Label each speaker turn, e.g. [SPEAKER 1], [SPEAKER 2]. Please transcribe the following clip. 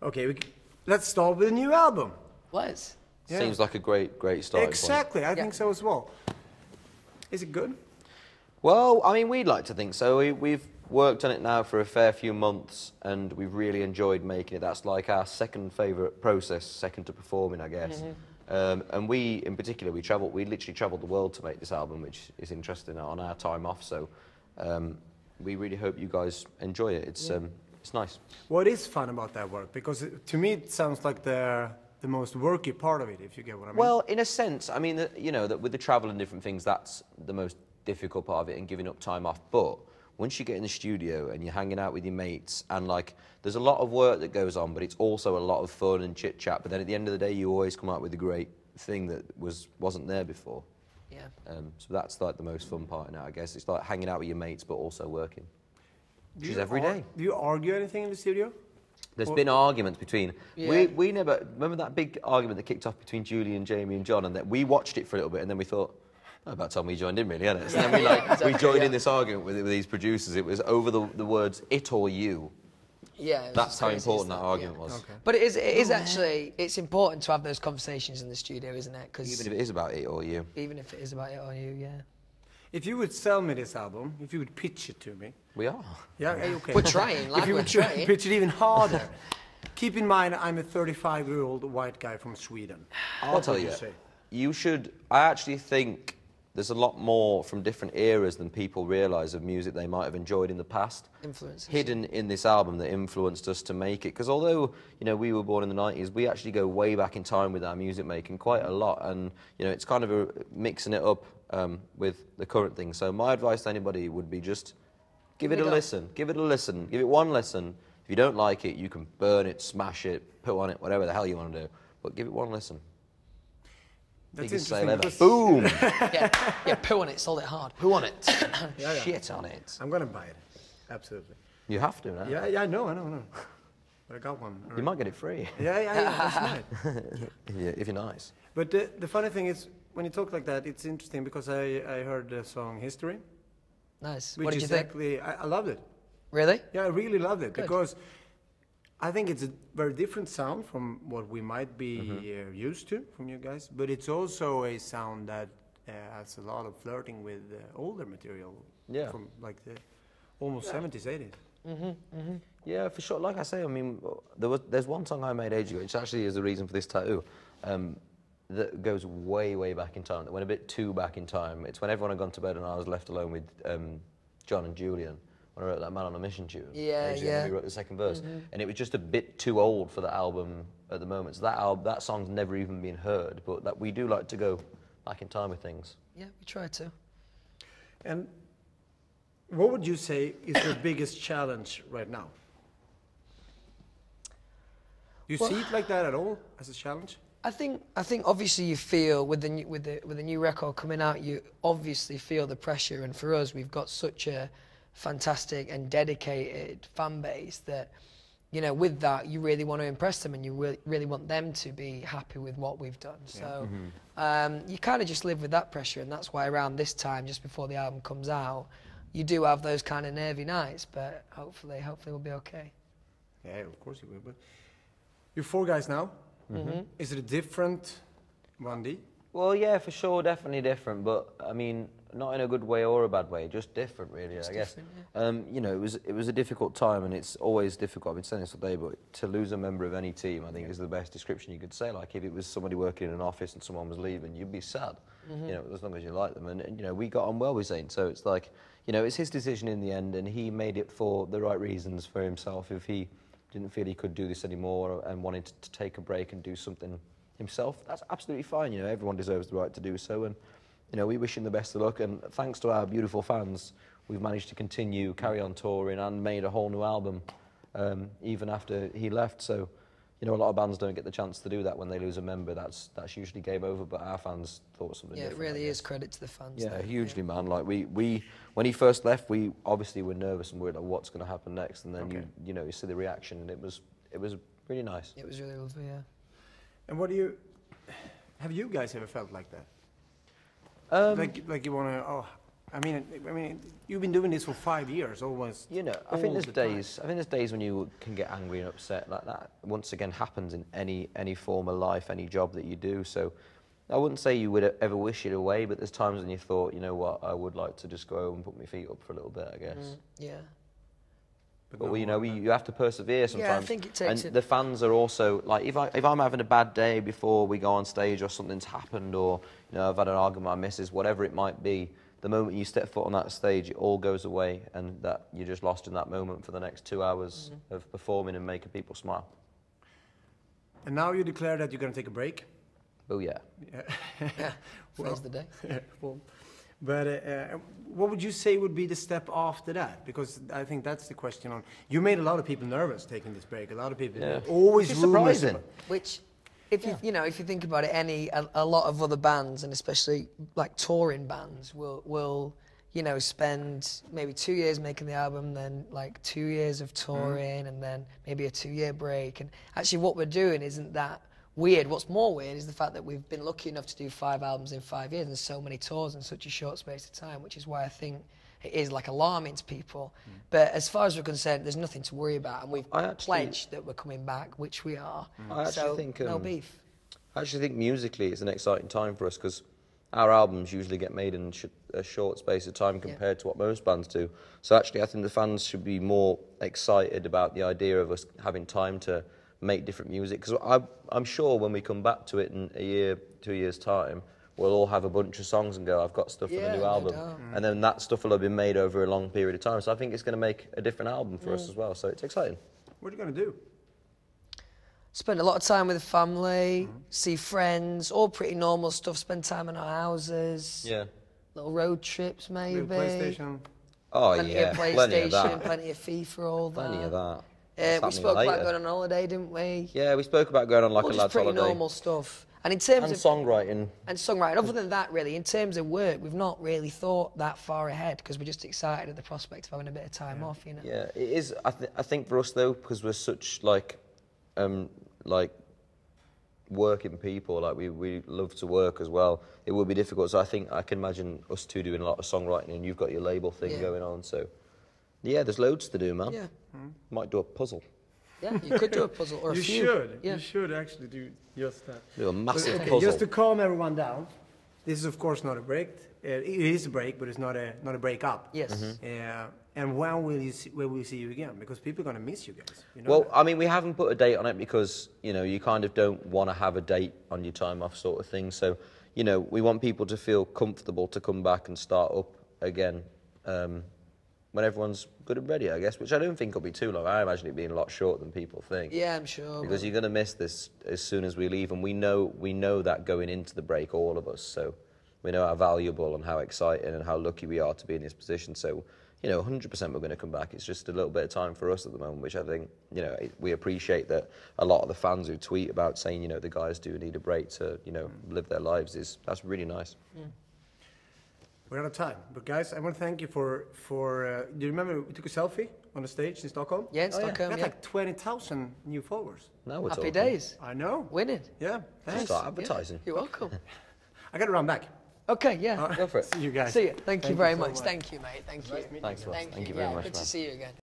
[SPEAKER 1] Okay, let's start with a new album.
[SPEAKER 2] Let's.
[SPEAKER 3] Yeah. Seems like a great starting
[SPEAKER 1] exactly,
[SPEAKER 3] point.
[SPEAKER 1] I think so as well. Is it good?
[SPEAKER 3] Well, I mean, we'd like to think so. We've worked on it now for a fair few months, and we've really enjoyed making it. That's like our second favourite process, second to performing, I guess. And we, in particular, we literally travelled the world to make this album, which is interesting on our time off. So we really hope you guys enjoy it. It's nice.
[SPEAKER 1] What is fun about that work? Because to me, it sounds like the most worky part of it, if you get what I mean.
[SPEAKER 3] Well, in a sense, I mean, you know, that with the travel and different things, that's the most difficult part of it, and giving up time off. But once you get in the studio and you're hanging out with your mates, and like, there's a lot of work that goes on, but it's also a lot of fun and chit chat. But then at the end of the day, you always come out with a great thing that wasn't there before.
[SPEAKER 2] Yeah.
[SPEAKER 3] So that's like the most fun part now, I guess. It's like hanging out with your mates, but also working, which is every day.
[SPEAKER 1] Do you argue anything in the studio?
[SPEAKER 3] There's been arguments between... Yeah. We never... Remember that big argument that kicked off between Julie and Jamie and John, and that we watched it for a little bit, and then we thought, oh, about time we joined in, really, isn't it? So then we joined in this argument with these producers. It was over the words "it" or "you."
[SPEAKER 2] Yeah,
[SPEAKER 3] that's how important that argument was.
[SPEAKER 2] Okay. But it is actually, it's important to have those conversations in the studio, isn't it? Cause
[SPEAKER 3] even if it is about it or you.
[SPEAKER 2] Even if it is about it or you, yeah.
[SPEAKER 1] If you would sell me this album, if you would pitch it to me.
[SPEAKER 3] We are.
[SPEAKER 1] Yeah, okay.
[SPEAKER 2] We're trying, like
[SPEAKER 1] if you
[SPEAKER 2] we're
[SPEAKER 1] would
[SPEAKER 2] trying.
[SPEAKER 1] pitch it even harder. Keep in mind, I'm a 35-year-old white guy from Sweden.
[SPEAKER 3] I'll tell you, you should... I actually think there's a lot more from different eras than people realise of music they might have enjoyed in the past.
[SPEAKER 2] Influences.
[SPEAKER 3] Hidden in this album that influenced us to make it. Because although, you know, we were born in the 90s, we actually go way back in time with our music making, quite a lot. And, you know, it's kind of mixing it up with the current thing. So my advice to anybody would be just give it a listen. Give it a listen. Give it one listen. If you don't like it, you can burn it, smash it, put on it, whatever the hell you want to do. But give it one listen.
[SPEAKER 1] That's
[SPEAKER 3] Biggest sale ever.
[SPEAKER 1] because...
[SPEAKER 3] Boom!
[SPEAKER 2] yeah, poo on it, sold it hard.
[SPEAKER 3] Poo on it. Shit on it.
[SPEAKER 1] I'm going to buy it. Absolutely.
[SPEAKER 3] You have to now.
[SPEAKER 1] Yeah, I know. But I got one.
[SPEAKER 3] You might get it free.
[SPEAKER 1] Yeah, that's right.
[SPEAKER 3] Yeah, if you're nice.
[SPEAKER 1] But the funny thing is, when you talk like that, it's interesting because I heard the song History.
[SPEAKER 2] Nice.
[SPEAKER 1] What
[SPEAKER 2] did you think?
[SPEAKER 1] I loved it.
[SPEAKER 2] Really?
[SPEAKER 1] Yeah, I really loved it.
[SPEAKER 2] Good.
[SPEAKER 1] Because I think it's a very different sound from what we might be used to from you guys. But it's also a sound that has a lot of flirting with older material.
[SPEAKER 3] Yeah.
[SPEAKER 1] From like the almost 70s, 80s.
[SPEAKER 3] Yeah, for sure. Like I say, I mean, there's one song I made ages ago, which actually is the reason for this tattoo, that goes way, way back in time, that went a bit too back in time. It's when everyone had gone to bed and I was left alone with John and Julian, when I wrote that Man on a Mission tune.
[SPEAKER 2] Yeah.
[SPEAKER 3] We wrote the second verse. And it was just a bit too old for the album at the moment. So that song's never even been heard, but that we do like to go back in time with things.
[SPEAKER 2] Yeah, we try to.
[SPEAKER 1] And what would you say is your biggest challenge right now? Do you see it like that at all, as a challenge?
[SPEAKER 2] I think obviously you feel with the new record coming out, you obviously feel the pressure, and for us, we've got such a fantastic and dedicated fan base that, you know, with that you really want to impress them, and you really want them to be happy with what we've done. So you kind of just live with that pressure, and that's why around this time, just before the album comes out, you do have those kind of nervy nights. But hopefully we'll be okay. Yeah,
[SPEAKER 1] of course you will. But you're 4 guys now. Is it a different 1D?
[SPEAKER 3] Well, yeah, for sure, definitely different, but I mean, not in a good way or a bad way, just different, really, I guess. Yeah. You know, it was a difficult time, and it's always difficult. I've been saying this all day, but to lose a member of any team, I think, is the best description you could say. Like, if it was somebody working in an office and someone was leaving, you'd be sad, you know, as long as you like them. And, you know, we got on well with Zayns, so it's like, you know, it's his decision in the end, and he made it for the right reasons for himself. If he didn't feel he could do this anymore and wanted to take a break and do something himself, that's absolutely fine. You know, everyone deserves the right to do so, and you know, we wish him the best of luck. And thanks to our beautiful fans, we've managed to carry on touring, and made a whole new album even after he left. So, you know, a lot of bands don't get the chance to do that when they lose a member. That's usually game over. But our fans thought something different.
[SPEAKER 2] Yeah, it really is credit to the fans.
[SPEAKER 3] Yeah, hugely, man. Like we when he first left, we obviously were nervous and worried like what's going to happen next. And then you know, you see the reaction, and it was really nice.
[SPEAKER 2] It was really lovely, yeah.
[SPEAKER 1] And have you guys ever felt like that? Like you want to, I mean, you've been doing this for 5 years, almost.
[SPEAKER 3] You know, I think there's days. I think there's days when you can get angry and upset. Like that, once again, happens in any form of life, any job that you do. So, I wouldn't say you would ever wish it away, but there's times when you thought, you know what, I would like to just go home and put my feet up for a little bit, I guess.
[SPEAKER 2] Yeah.
[SPEAKER 3] But no, you know, you have to persevere sometimes.
[SPEAKER 2] Yeah, I think it takes.
[SPEAKER 3] And the fans are also like, if I'm having a bad day before we go on stage, or something's happened, or you know, I've had an argument with my missus, whatever it might be. The moment you step foot on that stage, it all goes away, and that you're just lost in that moment for the next 2 hours of performing and making people smile.
[SPEAKER 1] And now you declare that you're going to take a break.
[SPEAKER 3] Oh yeah.
[SPEAKER 2] Yeah. Today's the day.
[SPEAKER 1] Well, but what would you say would be the step after that? Because I think that's the question. On you made a lot of people nervous taking this break. A lot of people always
[SPEAKER 3] surprising.
[SPEAKER 2] Which, if you know, if you think about it, a lot of other bands, and especially like touring bands, will you know, spend maybe 2 years making the album, then like 2 years of touring, and then maybe a 2-year break. And actually, what we're doing isn't that weird. What's more weird is the fact that we've been lucky enough to do 5 albums in 5 years and so many tours in such a short space of time, which is why I think it is like alarming to people. But as far as we're concerned, there's nothing to worry about, and we've pledged that we're coming back, which we are.
[SPEAKER 3] I actually think
[SPEAKER 2] no beef.
[SPEAKER 3] I actually think musically it's an exciting time for us, because our albums usually get made in a short space of time compared to what most bands do. So actually I think the fans should be more excited about the idea of us having time to make different music, because I'm sure when we come back to it in a year, 2 years' time, we'll all have a bunch of songs and go, I've got stuff for the new album. And then that stuff will have been made over a long period of time. So I think it's going to make a different album for us as well. So it's exciting.
[SPEAKER 1] What are you going to do?
[SPEAKER 2] Spend a lot of time with the family, see friends, all pretty normal stuff, spend time in our houses.
[SPEAKER 3] Yeah.
[SPEAKER 2] Little road trips, maybe.
[SPEAKER 1] PlayStation.
[SPEAKER 3] Oh,
[SPEAKER 2] Plenty
[SPEAKER 3] yeah.
[SPEAKER 2] of PlayStation,
[SPEAKER 3] Plenty of that.
[SPEAKER 2] plenty of FIFA, all that.
[SPEAKER 3] Plenty of that.
[SPEAKER 2] We spoke about going on holiday, didn't we?
[SPEAKER 3] Yeah, we spoke about going on like a lad's
[SPEAKER 2] pretty
[SPEAKER 3] holiday.
[SPEAKER 2] normal stuff. And in terms
[SPEAKER 3] And
[SPEAKER 2] of
[SPEAKER 3] songwriting.
[SPEAKER 2] Other than that, really, in terms of work, we've not really thought that far ahead, because we're just excited at the prospect of having a bit of time off, you know.
[SPEAKER 3] Yeah, it is. I think for us though, because we're such like working people, like we love to work as well. It would be difficult. So I think I can imagine us two doing a lot of songwriting, and you've got your label thing going on. So yeah, there's loads to do, man.
[SPEAKER 2] Yeah.
[SPEAKER 3] Might do a puzzle.
[SPEAKER 2] Yeah, you could do a puzzle or a few.
[SPEAKER 1] You should actually do just that.
[SPEAKER 3] Do a massive
[SPEAKER 1] Okay,
[SPEAKER 3] puzzle.
[SPEAKER 1] just to calm everyone down, this is of course not a break. It is a break, but it's not a break up.
[SPEAKER 2] Yes.
[SPEAKER 1] And when will we see you again? Because people are going to miss you guys. You know
[SPEAKER 3] Well,
[SPEAKER 1] that?
[SPEAKER 3] I mean, we haven't put a date on it because, you know, you kind of don't want to have a date on your time off sort of thing. So, you know, we want people to feel comfortable to come back and start up again when everyone's good and ready, I guess, which I don't think will be too long. I imagine it being a lot shorter than people think.
[SPEAKER 2] Yeah, I'm sure.
[SPEAKER 3] Because you're going to miss this as soon as we leave, and we know that going into the break, all of us. So we know how valuable and how exciting and how lucky we are to be in this position. So, you know, 100% we're going to come back. It's just a little bit of time for us at the moment, which I think, you know, we appreciate that a lot of the fans who tweet about saying, you know, the guys do need a break to, you know, live their lives, that's really nice.
[SPEAKER 1] We're out of time. But guys, I want to thank you for do you remember we took a selfie on the stage in Stockholm?
[SPEAKER 2] Yeah, in Stockholm,
[SPEAKER 1] We had like 20,000 new followers.
[SPEAKER 3] Now we're
[SPEAKER 2] Happy
[SPEAKER 3] talking.
[SPEAKER 2] days.
[SPEAKER 1] I know.
[SPEAKER 2] Winning.
[SPEAKER 1] Yeah, thanks.
[SPEAKER 3] Start advertising.
[SPEAKER 2] Yeah, you're welcome.
[SPEAKER 1] I got to run back.
[SPEAKER 2] Okay, yeah.
[SPEAKER 3] Go for it.
[SPEAKER 1] See you guys.
[SPEAKER 2] See you. Thank you very
[SPEAKER 1] so
[SPEAKER 2] much. Thank you, mate. Thank you.
[SPEAKER 1] Nice meeting
[SPEAKER 3] Thanks, Ross. Thank you very
[SPEAKER 2] Yeah,
[SPEAKER 3] much,
[SPEAKER 2] good
[SPEAKER 3] man.
[SPEAKER 2] to see you again.